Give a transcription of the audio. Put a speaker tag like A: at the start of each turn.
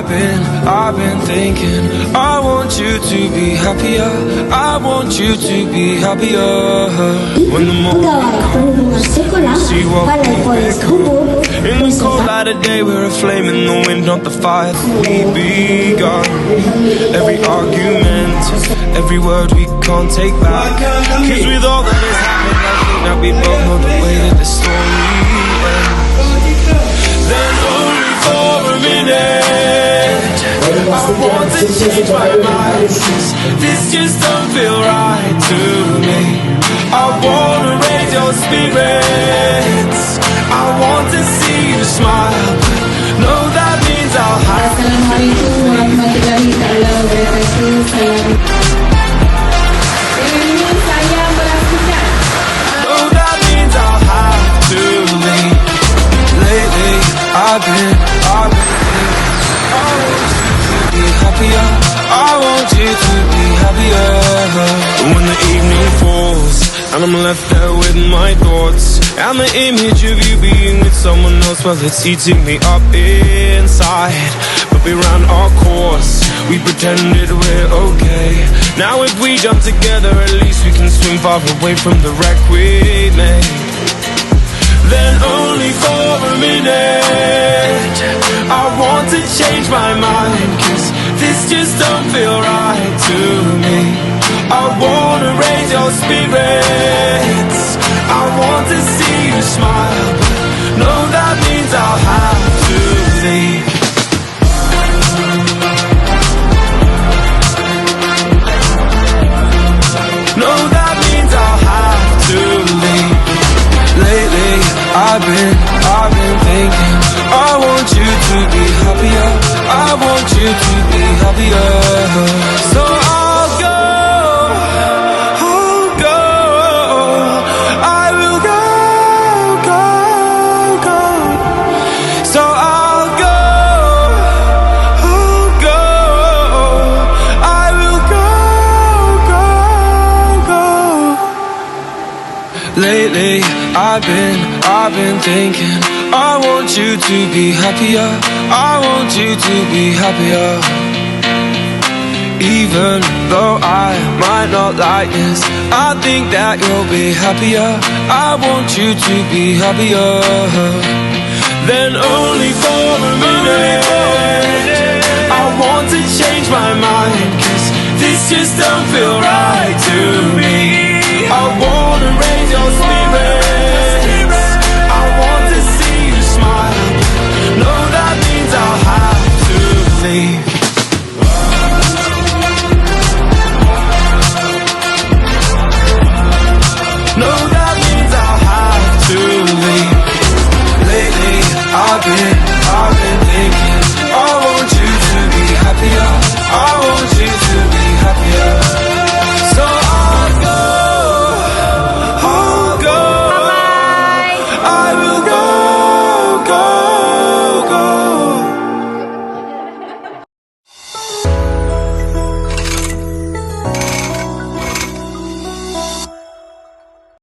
A: I've been thinking, I want you to be happier, I want you to be happier. When the morning comes, see what we become. In the cold light of day, we're a flame in the wind, not the fire that we begun. Every argument, every word we can't take back. Cause with all that has happened, I think that we both know the way that the story ends. Then only for a minute, I want to change my mind. This just don't feel right to me. I wanna raise your spirits, I want to see you smile. No, that means I'll have to No, that means I'll have to leave. Lately, I've been happier, I want you to be happier. When the evening falls and I'm left there with my thoughts, and the image of you being with someone else, well, it's eating me up inside. But we ran our course, we pretended we're okay. Now if we jump together, at least we can swim far away from the wreck we made. Then only for a minute, I want to change my mind. Cause this just don't feel right to me. I wanna raise your spirits, I want to see you smile. No, that means I'll have to leave. No, that means I'll have to leave. Lately, I've been thinking, I want you to be happier, I want you to be happier. So I'll go, I will go. So I'll go, I will go. Lately, I've been thinking, I want you to be happier, I want you to be happier. Even though I might not like this, I think that you'll be happier, I want you to be happier. Then only for a minute, I want to change my mind. Cause this just don't feel right to me. I wanna raise your spirits, I want to see you smile. No, that means I'll have to leave. No,